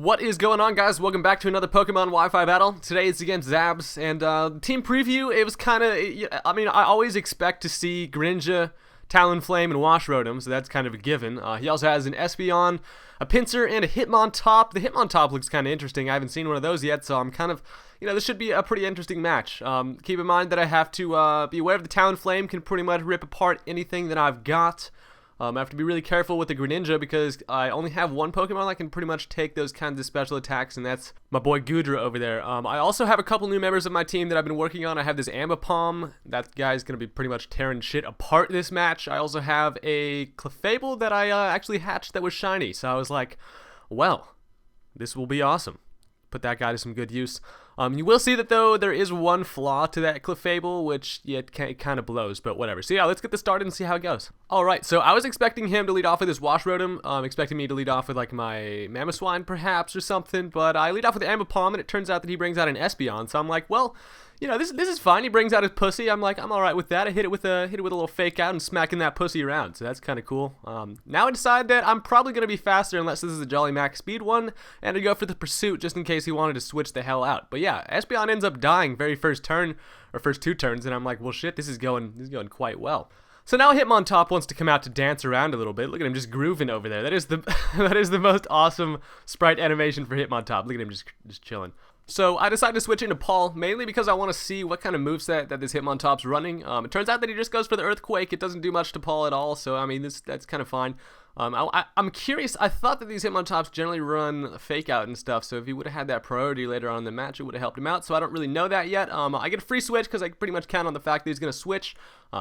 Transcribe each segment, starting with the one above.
What is going on, guys? Welcome back to another Pokemon Wi-Fi battle. Today it's against Zabs, and team preview, it was kind of, I always expect to see Greninja, Talonflame, and Wash Rotom, so that's kind of a given. He also has an Espeon, a Pinsir, and a Hitmontop. The Hitmontop looks kind of interesting. I haven't seen one of those yet, so I'm kind of, this should be a pretty interesting match. Keep in mind that I have to be aware of the Talonflame can pretty much rip apart anything that I've got. I have to be really careful with the Greninja because I only have one Pokemon that can pretty much take those kinds of special attacks, and that's my boy Goodra over there. I also have a couple new members of my team that I've been working on. I have this Ambipom. That guy's going to be pretty much tearing shit apart this match. I also have a Clefable that I actually hatched that was shiny, so I was like, well, this will be awesome. Put that guy to some good use. You will see that, though, there is one flaw to that Clefable, which it kind of blows, but whatever. So yeah, let's get this started and see how it goes. Alright, so I was expecting him to lead off with his Wash Rotom, expecting me to lead off with like my Mamoswine perhaps or something, but I lead off with the Ambipom, and it turns out that he brings out an Espeon, so I'm like, well, this is fine. He brings out his pussy. I'm like, I'm alright with that. I hit it with a little fake out and smacking that pussy around, so that's kind of cool. Now I decide that I'm probably going to be faster unless this is a Jolly Max speed one, and I go for the Pursuit just in case he wanted to switch the hell out. But yeah, Espeon ends up dying very first turn, or first two turns, and I'm like, well shit, this is going quite well. So now Hitmontop wants to come out to dance around a little bit. Look at him just grooving over there. That is the most awesome sprite animation for Hitmontop. Look at him just chilling. So I decided to switch into Paul, mainly because I want to see what kind of moveset that this Hitmontop's running. It turns out that he just goes for the Earthquake. It doesn't do much to Paul at all, so I mean, that's kind of fine. I'm curious. I thought that these Hitmontops generally run Fake Out and stuff, so if he would have had that priority later on in the match, it would have helped him out, so I don't really know that yet. I get a free switch because I pretty much count on the fact that he's going to switch.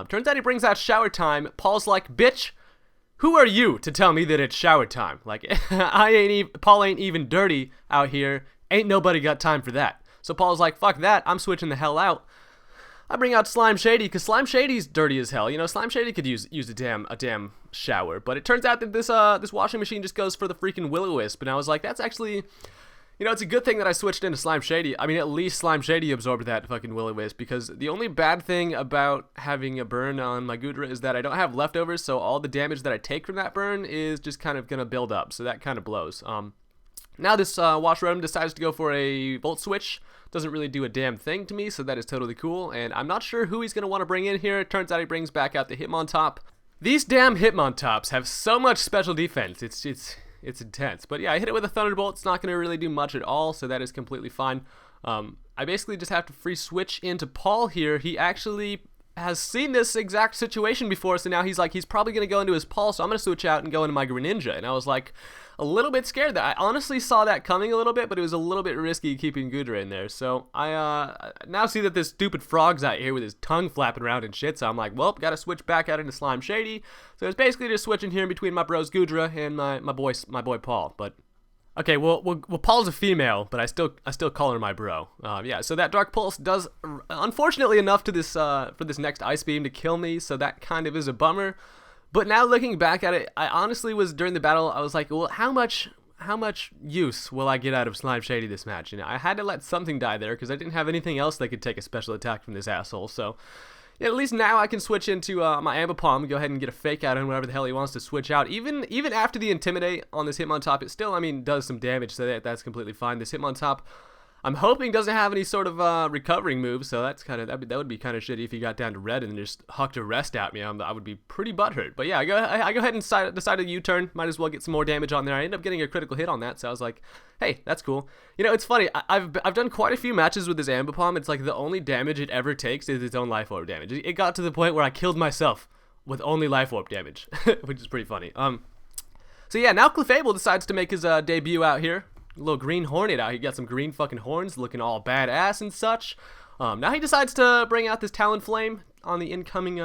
Turns out he brings out Shower Time. Paul's like, bitch, who are you to tell me that it's shower time? Like, Paul ain't even dirty out here. Ain't nobody got time for that. So Paul's like, fuck that, I'm switching the hell out. I bring out Slime Shady, because Slime Shady's dirty as hell. Slime Shady could use a damn shower. But it turns out that this washing machine just goes for the freaking Will-O-Wisp. And I was like, that's actually, it's a good thing that I switched into Slime Shady. I mean, at least Slime Shady absorbed that fucking Will-O-Wisp, because the only bad thing about having a burn on my Goodra is that I don't have leftovers, so all the damage that I take from that burn is just kind of going to build up. So that kind of blows. Now this Wash Rotom decides to go for a Volt Switch. Doesn't really do a damn thing to me, so that is totally cool. And I'm not sure who he's going to want to bring in here. It turns out he brings back out the Hitmontop. These damn Hitmontops have so much special defense. It's intense. But yeah, I hit it with a Thunderbolt. It's not going to really do much at all, so that is completely fine. I basically just have to free switch into Paul here. He actually has seen this exact situation before, so now he's like, he's probably going to go into his Paul, so I'm going to switch out and go into my Greninja. And I was like, a little bit scared that I honestly saw that coming a little bit, but it was a little bit risky keeping Goodra in there. So I now see that this stupid frog's out here with his tongue flapping around and shit, so I'm like, well, gotta switch back out into Slime Shady. So it's basically just switching here in between my bros Goodra and my boy Paul. But okay, well, Paul's a female, but I still call her my bro. Yeah, so that Dark Pulse does, unfortunately enough, to this for this next Ice Beam to kill me, so that kind of is a bummer. But now looking back at it, I honestly was, during the battle, I was like, well, how much use will I get out of Slime Shady this match? I had to let something die there because I didn't have anything else that could take a special attack from this asshole. So yeah, at least now I can switch into my Ambipom, go ahead and get a Fake Out on whatever the hell he wants to switch out. Even after the Intimidate on this Hitmontop, it still, does some damage, so that's completely fine. This Hitmontop, I'm hoping, doesn't have any sort of recovering moves, so that's that would be kind of shitty if he got down to red and just hucked a rest at me. I would be pretty butthurt. But yeah, I go ahead and decide to U-turn. Might as well get some more damage on there. I ended up getting a critical hit on that, so I was like, hey, that's cool. It's funny. I've done quite a few matches with this Ambipom. It's like the only damage it ever takes is its own Life Orb damage. It got to the point where I killed myself with only Life Orb damage, which is pretty funny. So yeah, now Clefable decides to make his debut out here. Little green Hornet out. He got some green fucking horns, looking all badass and such. Now he decides to bring out this Talonflame on the incoming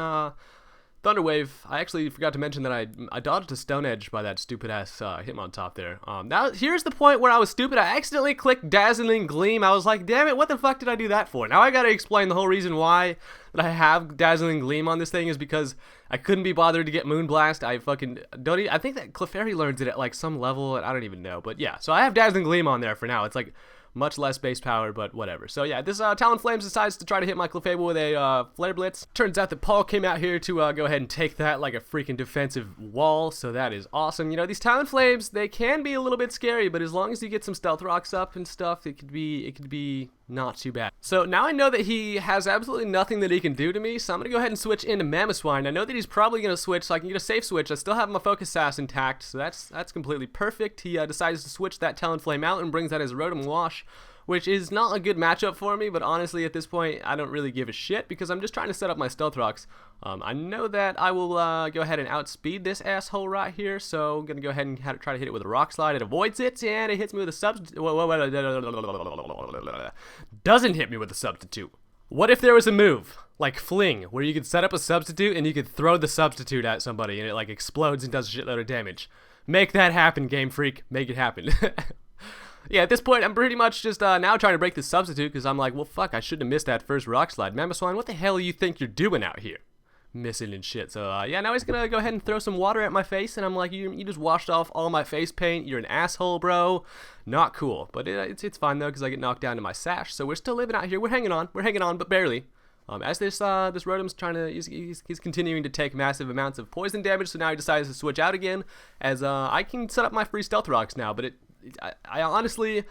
Thunderwave. I actually forgot to mention that I dodged a Stone Edge by that stupid ass Hitmontop there. Now here's the point where I was stupid. I accidentally clicked Dazzling Gleam. I was like, damn it, what the fuck did I do that for? Now I gotta explain the whole reason why that I have Dazzling Gleam on this thing is because I couldn't be bothered to get Moonblast. I fucking don't I think that Clefairy learns it at like some level, and I don't even know. But yeah, so I have Dazzling Gleam on there for now. It's like much less base power, but whatever. So yeah, this Talonflames decides to try to hit my Clefable with a Flare Blitz. Turns out that Paul came out here to go ahead and take that like a freaking defensive wall, so that is awesome. You know, these Talonflames, they can be a little bit scary, but as long as you get some Stealth Rocks up and stuff, it could be not too bad. So now I know that he has absolutely nothing that he can do to me, so I'm going to go ahead and switch into Mamoswine. I know that he's probably going to switch, so I can get a safe switch. I still have my Focus Sass intact, so that's completely perfect. He decides to switch that Talonflame out and brings out his Rotom Wash, which is not a good matchup for me, but honestly at this point I don't really give a shit because I'm just trying to set up my Stealth Rocks. I know that I will go ahead and outspeed this asshole right here, so I'm going to go ahead and try to hit it with a Rock Slide. It avoids it, and it hits me with a substitute. Doesn't hit me with a substitute. What if there was a move, like Fling, where you could set up a substitute and you could throw the substitute at somebody and it like explodes and does a shitload of damage? Make that happen, Game Freak. Make it happen. Yeah, at this point, I'm pretty much just now trying to break the substitute because I'm like, well, fuck, I shouldn't have missed that first Rock Slide. Mamoswine, what the hell do you think you're doing out here? Missing and shit. So, yeah, now he's going to go ahead and throw some water at my face, and I'm like, you just washed off all my face paint. You're an asshole, bro. Not cool. But it's fine, though, because I get knocked down to my sash. So we're still living out here. We're hanging on, but barely. As this Rotom's trying to, he's continuing to take massive amounts of poison damage, so now he decides to switch out again, as I can set up my free Stealth Rocks now, but I honestly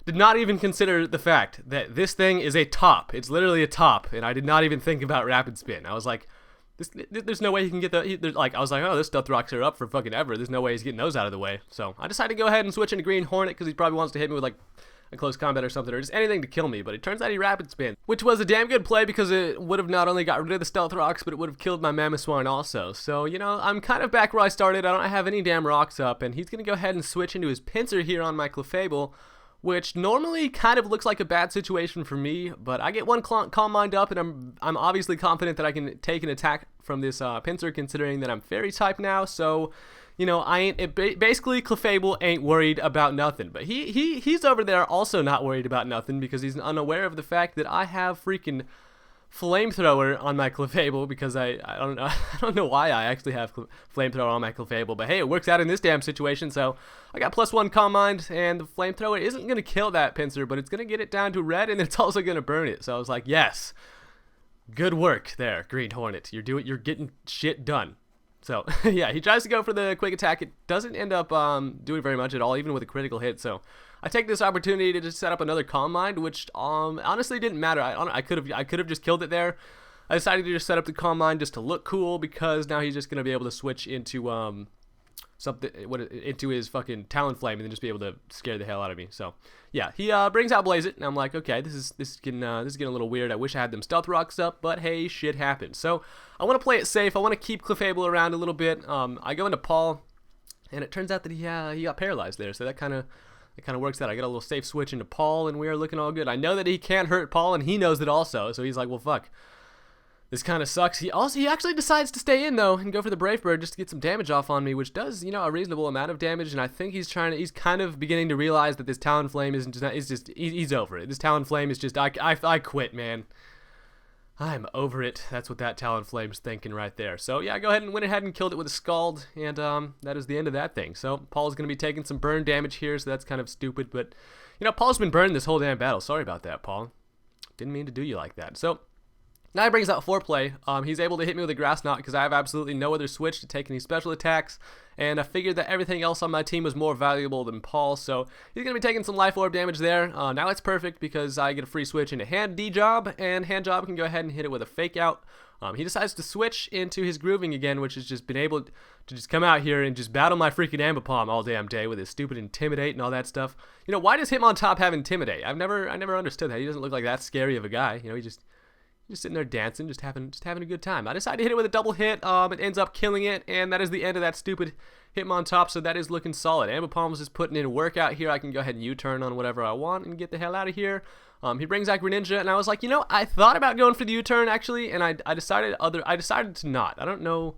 did not even consider the fact that this thing is a top. It's literally a top, and I did not even think about Rapid Spin. I was like, there's no way he can get I was like, oh, this Stealth Rocks are up for fucking ever. There's no way he's getting those out of the way. So I decided to go ahead and switch into Green Hornet because he probably wants to hit me with like a close combat or something, or just anything to kill me, but it turns out he Rapid Spin, which was a damn good play because it would have not only got rid of the Stealth Rocks, but it would have killed my Mamoswine also. So, you know, I'm kind of back where I started. I don't have any damn rocks up, and he's going to go ahead and switch into his Pinsir here on my Clefable, which normally kind of looks like a bad situation for me, but I get one Calm Mind up, and I'm obviously confident that I can take an attack from this Pinsir, considering that I'm Fairy type now, so you know, basically Clefable ain't worried about nothing, but he's over there also not worried about nothing because he's unaware of the fact that I have freaking Flamethrower on my Clefable because I don't know why I actually have Flamethrower on my Clefable, but hey, it works out in this damn situation. So I got +1 Calm Mind, and the Flamethrower isn't gonna kill that Pinsir, but it's gonna get it down to red, and it's also gonna burn it. So I was like, yes, good work there, Green Hornet. You're getting shit done. So, yeah, he tries to go for the quick attack. It doesn't end up doing very much at all, even with a critical hit. So, I take this opportunity to just set up another Calm Mind, which honestly didn't matter. I could have just killed it there. I decided to just set up the Calm Mind just to look cool because now he's just gonna be able to switch into into his fucking Talonflame and then just be able to scare the hell out of me. So, yeah, he brings out Blaze It, and I'm like, okay, this is getting a little weird. I wish I had them Stealth Rocks up, but hey, shit happens. So I want to play it safe. I want to keep Clefable around a little bit. I go into Paul, and it turns out that he got paralyzed there, so that kind of works out. I got a little safe switch into Paul, and we are looking all good. I know that he can't hurt Paul, and he knows it also, so he's like, well, fuck. This kind of sucks. He actually decides to stay in though and go for the Brave Bird just to get some damage off on me, which does, you know, a reasonable amount of damage. And I think he's kind of beginning to realize that this Talonflame he's over it. This Talonflame is just I quit, man. I'm over it. That's what that Talonflame's thinking right there. So yeah, go ahead and went ahead and killed it with a Scald, and that is the end of that thing. So Paul's gonna be taking some burn damage here, so that's kind of stupid. But you know, Paul's been burned this whole damn battle. Sorry about that, Paul. Didn't mean to do you like that. So. Now he brings out Foreplay. He's able to hit me with a Grass Knot because I have absolutely no other switch to take any special attacks, and I figured that everything else on my team was more valuable than Paul, so he's going to be taking some Life Orb damage there. Now it's perfect because I get a free switch into Hand D-Job, and Hand Job can go ahead and hit it with a Fake Out. He decides to switch into his Grooving again, which has just been able to just come out here and just battle my freaking Ambipom all damn day with his stupid Intimidate and all that stuff. You know, why does Hitmontop have Intimidate? I never understood that. He doesn't look like that scary of a guy. You know, he's just sitting there dancing, just having a good time. I decided to hit it with a double hit. It ends up killing it, and that is the end of that stupid Hitmontop, so that is looking solid. Ambipom's just putting in work out here. I can go ahead and U-turn on whatever I want and get the hell out of here. He brings out Greninja, and I was like, you know, I thought about going for the U-turn, actually, and I decided to not. I don't know.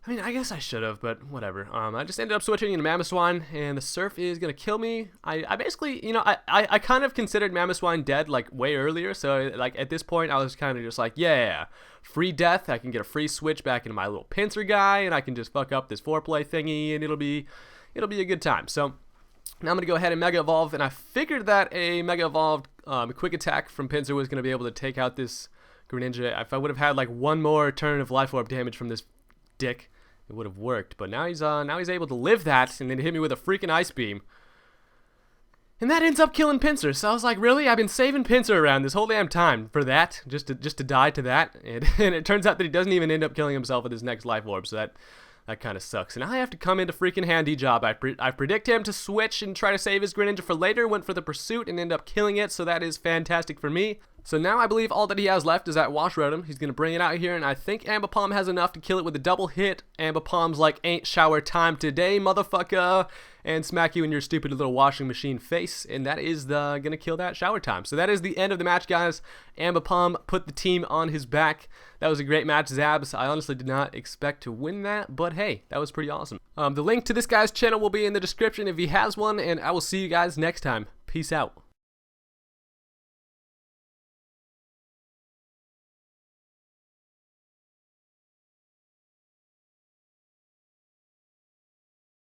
I mean, I guess I should have, but whatever. I just ended up switching into Mamoswine, and the Surf is going to kill me. I basically, you know, I kind of considered Mamoswine dead, like, way earlier, so, like, at this point, I was kind of just like, yeah, free death, I can get a free switch back into my little Pinsir guy, and I can just fuck up this Foreplay thingy, and it'll be a good time. So, Now I'm going to go ahead and Mega Evolve, and I figured that a Mega Evolved Quick Attack from Pinsir was going to be able to take out this Greninja. If I would have had like one more turn of Life Orb damage from this dick, it would have worked. But now he's able to live that, and then hit me with a freaking Ice Beam. And that ends up killing Pinsir. So I was like, really? I've been saving Pinsir around this whole damn time for that, just to die to that. And it turns out that he doesn't even end up killing himself with his next Life Orb, so that kind of sucks. And I have to come into freaking handy job. I predict him to switch and try to save his Greninja for later, went for the pursuit and ended up killing it, so that is fantastic for me. So now I believe all that he has left is that Wash Rotom. He's going to bring it out here, and I think Ambipom has enough to kill it with a double hit. Ambipom's like, ain't shower time today, motherfucker, and smack you in your stupid little washing machine face, and that is going to kill that shower time. So that is the end of the match, guys. Ambipom put the team on his back. That was a great match, Zabs. I honestly did not expect to win that, but hey, that was pretty awesome. The link to this guy's channel will be in the description if he has one, and I will see you guys next time. Peace out.